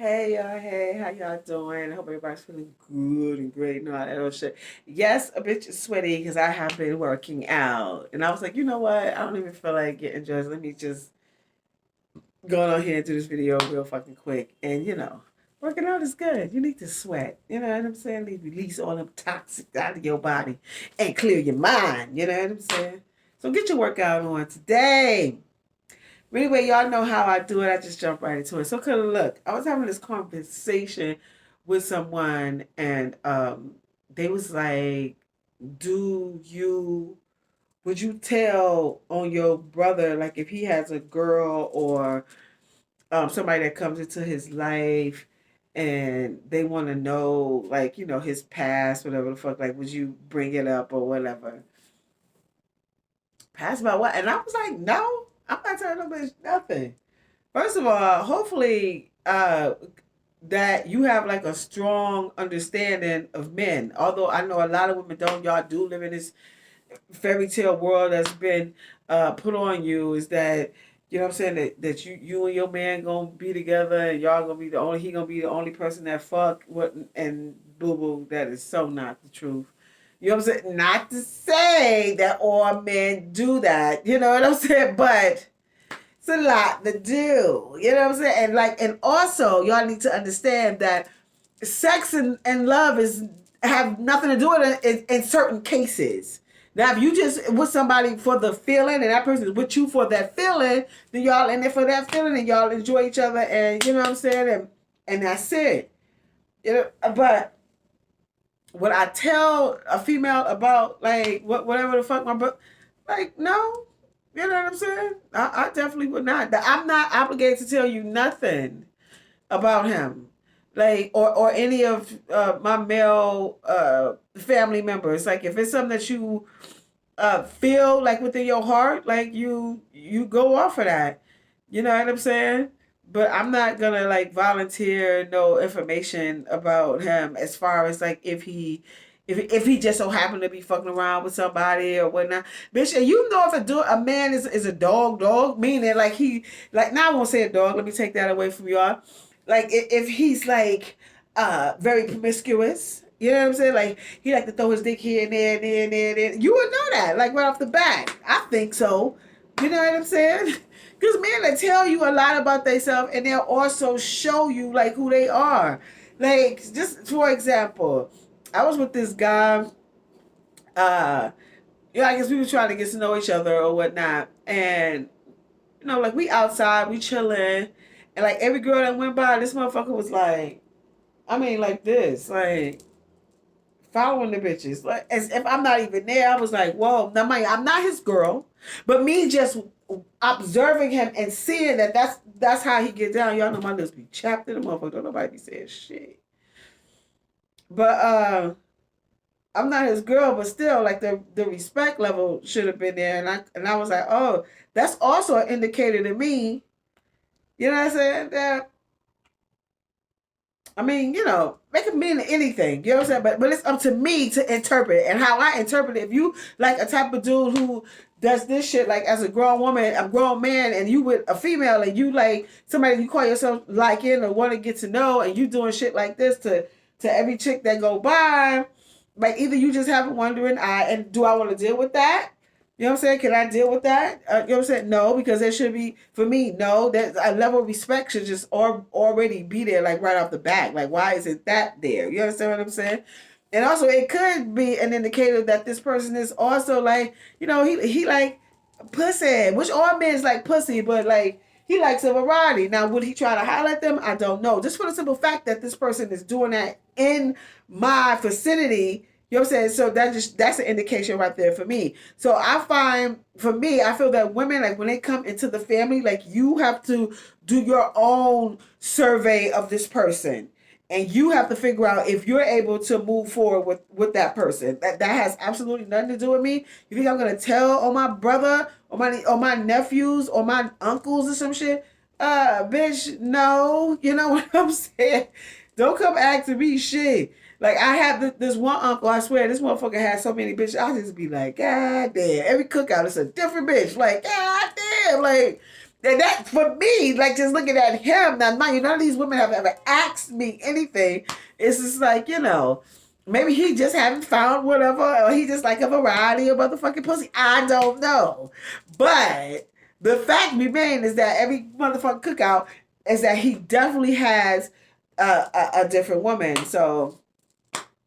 Hey y'all, hey, how y'all doing? I hope everybody's feeling good and great and all that other shit. Yes, a bitch is sweaty because I have been working out. And I was like, you know what? I don't even feel like getting dressed. Let me just go on here and do this video real fucking quick. And working out is good. You need to sweat. You know what I'm saying? You need to release all them toxic out of your body and clear your mind. You know what I'm saying? So get your workout on today. Anyway, y'all know how I do it. I just jump right into it. So, cause look, I was having this conversation with someone, and they was like, "Do you? Would you tell on your brother, like, if he has a girl or somebody that comes into his life, and they want to know, like, his past, whatever the fuck? Like, would you bring it up or whatever? Past about what?" And I was like, "No, I'm not telling nobody nothing." First of all, hopefully that you have like a strong understanding of men. Although I know a lot of women don't, y'all do live in this fairy tale world that's been put on you. Is that what I'm saying, that you and your man gonna be together and y'all gonna be the only he gonna be the only person that fuck what and boo boo. That is so not the truth. You know what I'm saying? Not to say that all men do that. You know what I'm saying? But it's a lot to do. You know what I'm saying? And also y'all need to understand that sex and love is have nothing to do with it in certain cases. Now, if you just with somebody for the feeling and that person is with you for that feeling, then y'all in there for that feeling and y'all enjoy each other and you know what I'm saying, and that's it. But would I tell a female about like whatever the fuck my brother? Like no, you know what I'm saying? I definitely would not. I'm not obligated to tell you nothing about him, like or any of my male family members. Like if it's something that you feel like within your heart, like you go off of that. You know what I'm saying? But I'm not gonna like volunteer no information about him as far as like if he just so happened to be fucking around with somebody or whatnot. Bitch, and you know if a man is a dog, meaning like he like now I won't say a dog, let me take that away from y'all. Like if he's like very promiscuous, you know what I'm saying? Like he like to throw his dick here and there and there and there and there. You would know that, like right off the bat. I think so. You know what I'm saying? Because men they tell you a lot about themselves and they'll also show you like who they are. Like just for example, I was with this guy. Uh, I guess we were trying to get to know each other or whatnot, and like we outside, we chilling, and like every girl that went by, this motherfucker was like, I mean, like this, like following the bitches, like as if I'm not even there. I was like, whoa, now mind you, I'm not his girl, but me just observing him and seeing that that's how he get down. Y'all know my lips be chapped in the motherfucker. Don't nobody be saying shit. But I'm not his girl, but still, like the respect level should have been there, and I was like, oh, that's also an indicator to me. You know what I'm saying? That I mean, make it mean anything. You know what I'm saying? But it's up to me to interpret and how I interpret it. If you like a type of dude who does this shit like as a grown woman, a grown man, and you with a female and you like somebody you call yourself liking or want to get to know, and you doing shit like this to every chick that go by, like either you just have a wondering eye and do I want to deal with that? You know what I'm saying? Can I deal with that? You know what I'm saying? No, because there should be, for me, no, that a level of respect should just already be there, like right off the bat. Like, why isn't that there? You understand what I'm saying? And also, it could be an indicator that this person is also like, he like pussy, which all men like pussy, but like, he likes a variety. Now, would he try to highlight them? I don't know. Just for the simple fact that this person is doing that in my vicinity, you know what I'm saying? So that's an indication right there for me. So I find for me, I feel that women, like when they come into the family, like you have to do your own survey of this person. And you have to figure out if you're able to move forward with that person. That has absolutely nothing to do with me. You think I'm gonna tell on my brother or my nephews or my uncles or some shit? Bitch, no. You know what I'm saying? Don't come asking me shit. Like I have this one uncle, I swear, this motherfucker has so many bitches. I just be like, God damn. Every cookout is a different bitch. Like, God damn. Like, And that, for me, like just looking at him, now mind you, none of these women have ever asked me anything. It's just like, maybe he just haven't found whatever, or he just like a variety of motherfucking pussy. I don't know. But the fact remains is that every motherfucking cookout is that he definitely has a different woman. So,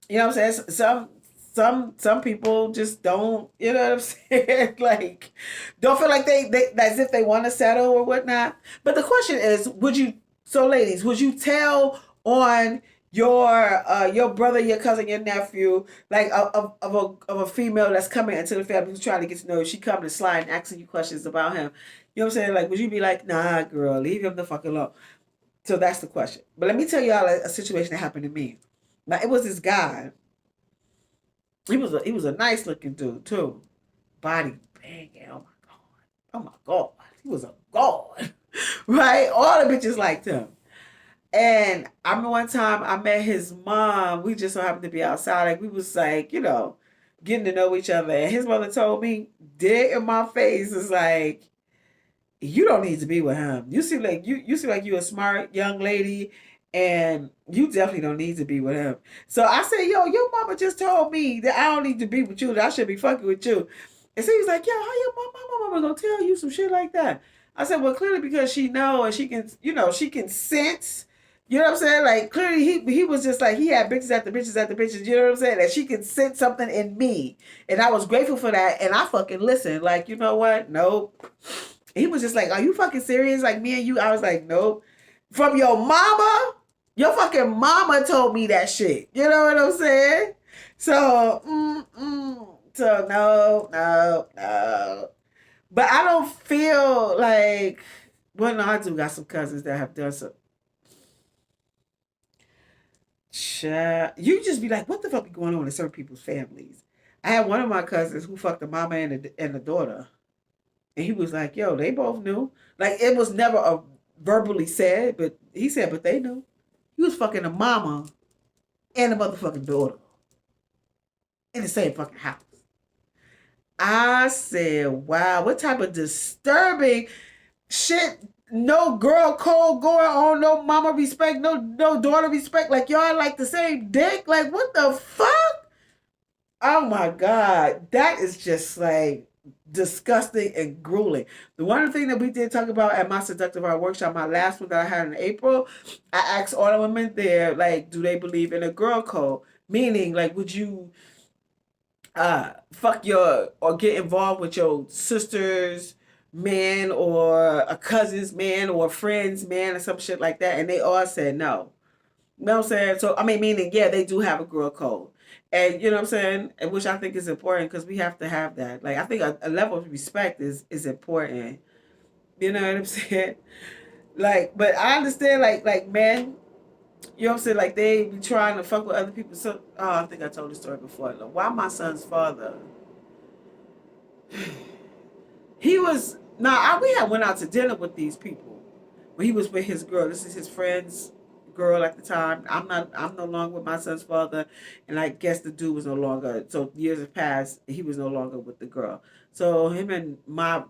you know what I'm saying? Some people just don't, you know what I'm saying? Like, don't feel like they as if they want to settle or whatnot. But the question is, ladies, would you tell on your brother, your cousin, your nephew, like of a female that's coming into the family who's trying to get to know you? She coming to slide and asking you questions about him. You know what I'm saying? Like, would you be like, nah, girl, leave him the fuck alone? So that's the question. But let me tell y'all a situation that happened to me. Now, it was this guy. He was a nice looking dude too, body banging. Oh my god, he was a god, right? All the bitches liked him. And I remember one time I met his mom. We just so happened to be outside. Like we was like, getting to know each other. And his mother told me, dead in my face, is like, you don't need to be with him. You seem like you're a smart young lady, and you definitely don't need to be with him. So I said, yo, your mama just told me that I don't need to be with you, that I should be fucking with you. And so he's like, yo, how your mama gonna tell you some shit like that? I said, well, clearly because she know and she can, she can sense. You know what I'm saying? Like clearly he was just like he had bitches after bitches after bitches. You know what I'm saying? That she can sense something in me, and I was grateful for that. And I fucking listened. Like, you know what? Nope. He was just like, are you fucking serious? Like me and you? I was like, nope. From your mama? Your fucking mama told me that shit. You know what I'm saying? So, so no. But I don't feel like, well, no, I do got some cousins that have done some. You just be like, what the fuck be going on in certain people's families? I had one of my cousins who fucked the mama and the daughter. And he was like, yo, they both knew. Like, it was never verbally said, but he said, but they knew. He was fucking a mama and a motherfucking daughter in the same fucking house. I said, wow, what type of disturbing shit? No girl code going on, no mama respect, no daughter respect. Like, y'all like the same dick? Like, what the fuck? Oh my God. That is just like disgusting and grueling. The one thing that we did talk about at my Seductive ArT workshop, my last one that I had in April, I asked all the women there, like, do they believe in a girl code? Meaning, like, would you fuck or get involved with your sister's man or a cousin's man or a friend's man or some shit like that? And they all said no. You know what I'm saying? So, I mean, meaning, yeah, they do have a girl code. And you know what I'm saying? And which I think is important because we have to have that. Like, I think a level of respect is important. You know what I'm saying? Like, but I understand, like men, you know what I'm saying? Like, they be trying to fuck with other people. So, I think I told the story before. Like, why my son's father, he was, we had went out to dinner with these people. When he was with his girl. This is his friend's girl at the time. I'm no longer with my son's father, and I guess the dude was no longer. So years have passed. He was no longer with the girl. So him and my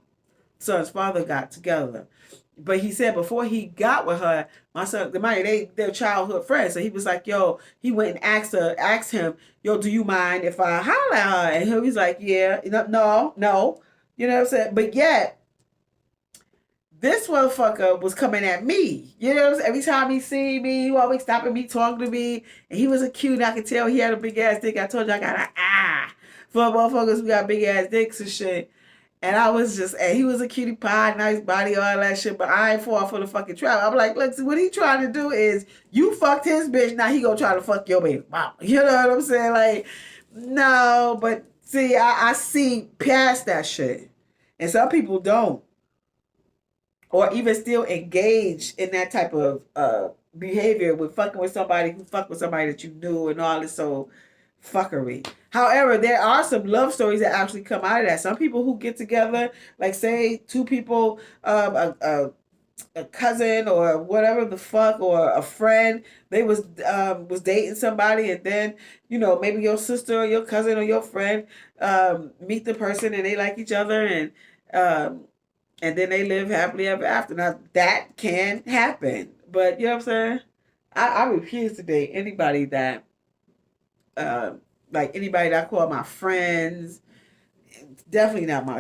son's father got together. But he said before he got with her, my son, they're childhood friends. So he was like, yo, he went and asked him, yo, do you mind if I holler at her? And he was like, yeah, no. You know what I'm saying? But yet, this motherfucker was coming at me. You know what I'm saying? Every time he see me, he always stopping me, talking to me. And he was a cute. I could tell he had a big ass dick. I told you I got an for motherfuckers who got big ass dicks and shit. And I was just, and he was a cutie pie, nice body, all that shit. But I ain't fall for the fucking trap. I'm like, look, see, what he trying to do is you fucked his bitch. Now he gonna try to fuck your baby mama. You know what I'm saying? Like, no, but see, I see past that shit. And some people don't. Or even still engage in that type of behavior with fucking with somebody who fucked with somebody that you knew and all this so fuckery. However, there are some love stories that actually come out of that. Some people who get together, like say two people, a cousin or whatever the fuck, or a friend, they was dating somebody, and then maybe your sister or your cousin or your friend meet the person and they like each other, and then they live happily ever after. Now that can happen, but you know what I'm saying. I refuse to date anybody that, uh, like anybody that I call my friends. Definitely not my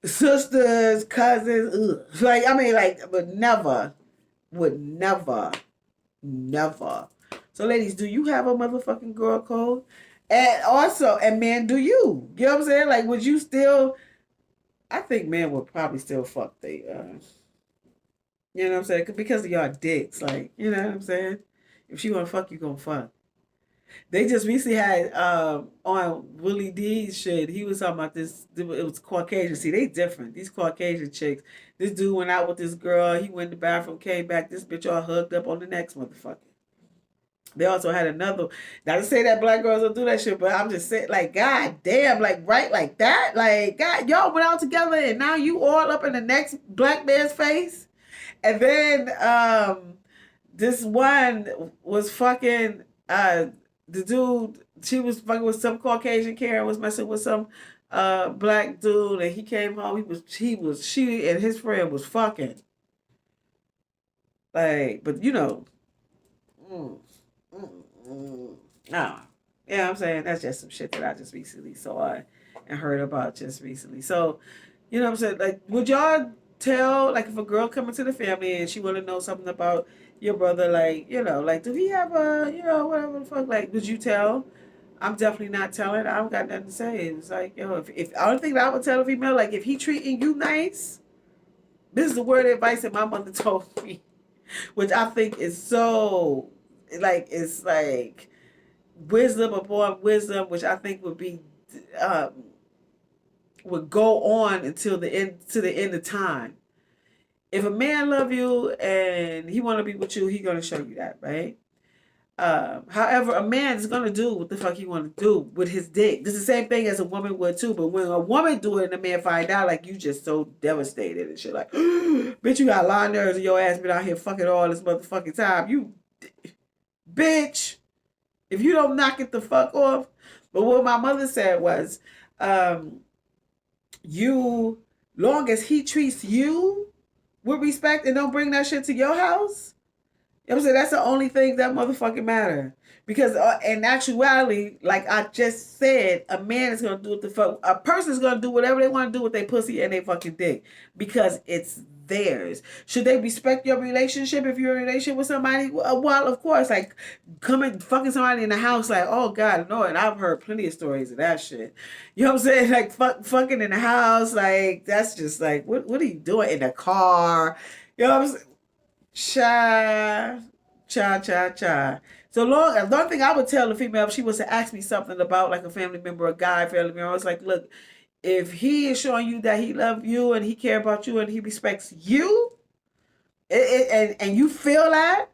sisters, cousins. Ugh. Like I mean, like, but never, would never, never. So, ladies, do you have a motherfucking girl code? And also, and men, do you? You know what I'm saying? Like, would you still? I think men would probably still fuck they. You know what I'm saying? Because of y'all dicks. Like, you know what I'm saying? If she wanna fuck, you gonna fuck. They just recently had on Willie D's shit. He was talking about this. It was Caucasian. See, they different. These Caucasian chicks. This dude went out with this girl. He went to the bathroom, came back. This bitch all hugged up on the next motherfucker. They also had another. Not to say that black girls don't do that shit, but I'm just saying, like, god damn, like, right, like that, like, god, y'all went out together, and now you all up in the next black man's face, and then this one was fucking the dude. She was fucking with some Caucasian. Karen was messing with some black dude, and he came home. She and his friend was fucking, like, but you know. Mm. No. Yeah, I'm saying that's just some shit that I just recently saw and heard about just recently. So, you know what I'm saying? Like, would y'all tell, like, if a girl come into the family and she want to know something about your brother, like, you know, like, do he have a, you know, whatever the fuck, like, would you tell? I'm definitely not telling. I don't got nothing to say. It's like, yo, if I don't think that I would tell a female, like, if he treating you nice, this is the word of advice that my mother told me, which I think is so, like, it's like wisdom upon wisdom, which I think would be, um, would go on until the end, to the end of time. If a man love you and he want to be with you, he gonna show you that, right? However, a man is gonna do what the fuck he want to do with his dick. This is the same thing as a woman would too. But when a woman do it and a man find out, like, you just so devastated and shit, like, bitch, you got a lot of nerves and your ass been out here fucking all this motherfucking time. You, bitch, if you don't knock it the fuck off. But what my mother said was, um, you, long as he treats you with respect and don't bring that shit to your house, you know what I'm saying? That's the only thing that motherfucking matter. Because in actuality, like I just said, a man is gonna do what the fuck. A person is gonna do whatever they want to do with their pussy and their fucking dick because it's theirs. Should they respect your relationship if you're in a relationship with somebody? Well, of course. Like, coming fucking somebody in the house, like, oh god, no. And I've heard plenty of stories of that shit. You know what I'm saying? Like, fucking in the house, like, that's just like, what are you doing in the car? You know what I'm saying? Cha, cha, cha, cha. So long, the only thing I would tell a female if she was to ask me something about like a family member, a guy family member, I was like, look, if he is showing you that he love you and he care about you and he respects you, and you feel that,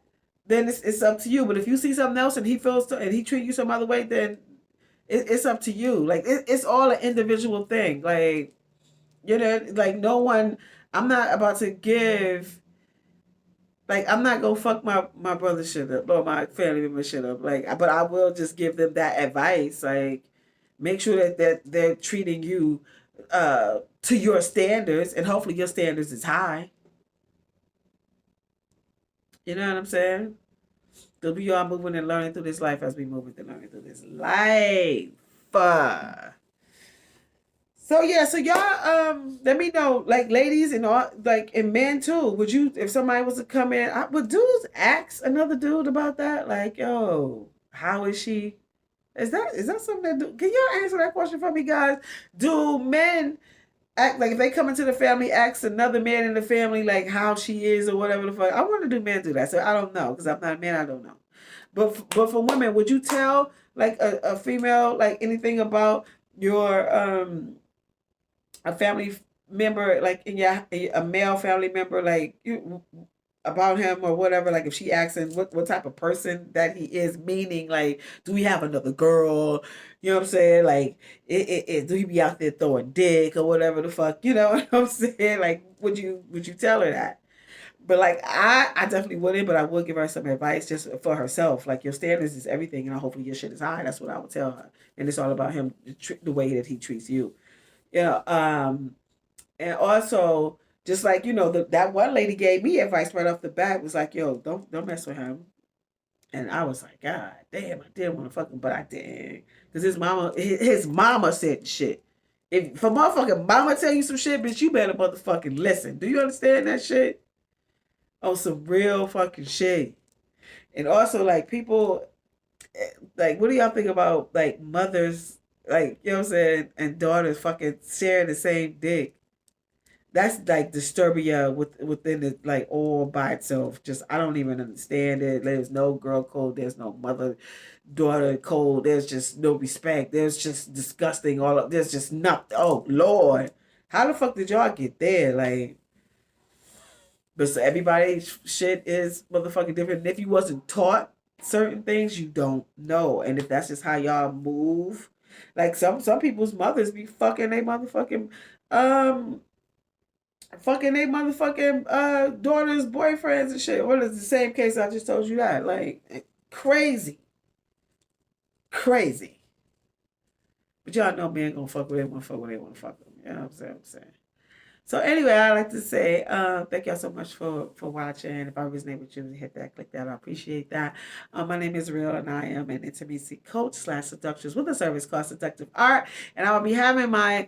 then it's up to you. But if you see something else and he feels and he treat you some other way, then it's up to you. Like, it's all an individual thing. Like, you know, like, no one. I'm not about to give. Like, I'm not gonna fuck my brother shit up or my family member shit up. Like, but I will just give them that advice. Like, make sure that they're treating you to your standards, and hopefully your standards is high. You know what I'm saying? Because we are moving and learning through this life as we moving and learning through this life. So yeah, so y'all let me know, like, ladies and all, like, and men too. Would you, if somebody was to come in, would dudes ask another dude about that? Like, yo, how is she? Is that something that do? Can y'all answer that question for me, guys? Do men act like, if they come into the family, ask another man in the family like how she is or whatever the fuck? I wonder, do men do that? So I don't know, because I'm not a man. I don't know. But for women, would you tell like a female like anything about your a family member, like in your a male family member, like you, about him or whatever, like if she asks him what type of person that he is, meaning like, do we have another girl, you know what I'm saying, like do he be out there throwing dick or whatever the fuck, you know what I'm saying, like, would you tell her that? But like, I definitely wouldn't, but I would give her some advice just for herself. Like, your standards is everything, and hopefully your shit is high. That's what I would tell her. And it's all about him, the way that he treats you. Yeah. And also, just like that one lady gave me advice right off the bat, was like, "Yo, don't mess with him." And I was like, God damn, I didn't want to fuck him, but I did, because his mama said shit. If a motherfucking mama tell you some shit, bitch, you better motherfucking listen. Do you understand that shit? On some real fucking shit. And also, like, people, like, what do y'all think about, like, mothers, like, you know what I'm saying, and daughters fucking sharing the same dick? That's like disturbia within it, like, all by itself. Just, I don't even understand it. There's no girl code. There's no mother daughter code. There's just no respect. There's just disgusting. There's just nothing. Oh Lord, how the fuck did y'all get there? Like, but so everybody's shit is motherfucking different. And if you wasn't taught certain things, you don't know. And if that's just how y'all move, like some people's mothers be fucking they motherfucking um daughters, boyfriends and shit. Well, it's the same case I just told you that. Like, crazy. Crazy. But y'all know men gonna fuck with they wanna fuck with they wanna fuck with them. You know what I'm saying? So anyway, I like to say thank y'all so much for watching. If I was able to hit that, click that, I appreciate that. My name is Rill, and I am an intimacy coach / seductress with a service called Seductive ArT. And I will be having my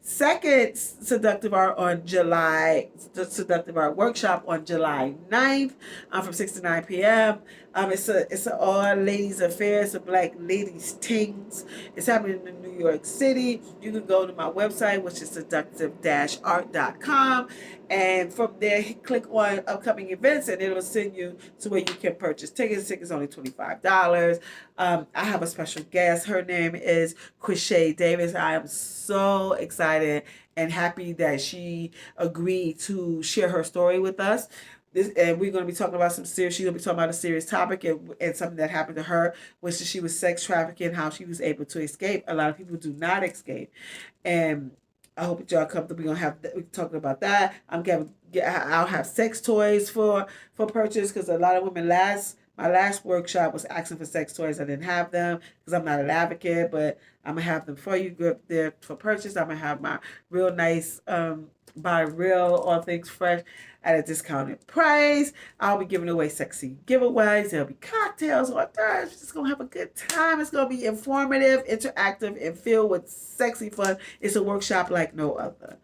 second Seductive ArT on the Seductive ArT workshop on July 9th from 6 to 9 p.m. It's an all ladies affair. It's a black ladies things. It's happening in New York City. You can go to my website, which is seductive-art.com, and from there click on upcoming events, and it'll send you to where you can purchase tickets. Tickets only $25. I have a special guest. Her name is Quickie Davis. I am so excited and happy that she agreed to share her story with us. And we're going to be talking about she's going to be talking about a serious topic and something that happened to her, which is she was sex trafficking, how she was able to escape. A lot of people do not escape. And I hope that y'all comfortable. We're talking about that. I'll have sex toys for purchase, because a lot of women my last workshop was asking for sex toys. I didn't have them because I'm not an advocate, but I'm gonna have them for you. Go there for purchase. I'm gonna have my real nice by Rill, all things fresh, at a discounted price. I'll be giving away sexy giveaways. There'll be cocktails, hors d'oeuvres. We're just gonna have a good time. It's gonna be informative, interactive, and filled with sexy fun. It's a workshop like no other.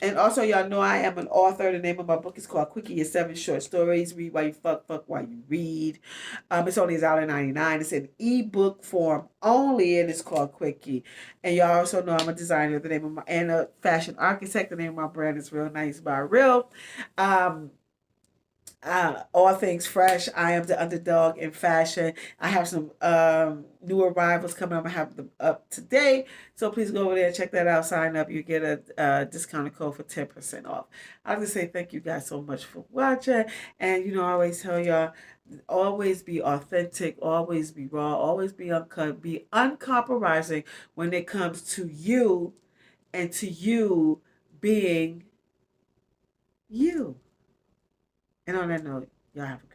And also, y'all know I am an author. The name of my book is called Quickie, Your 7 Short Stories. Read while you fuck, fuck while you read. It's only $1.99. It's in ebook form only, and it's called Quickie. And y'all also know I'm a designer. And a fashion architect. The name of my brand is Real Nice by Rill. All things fresh. I am the underdog in fashion. I have some new arrivals coming up. I have them up today. So please go over there and check that out. Sign up. You get a discounted code for 10% off. I just say thank you guys so much for watching. And I always tell y'all, always be authentic, always be raw, always be uncut, be uncompromising when it comes to you and to you being you. And on that note, y'all have a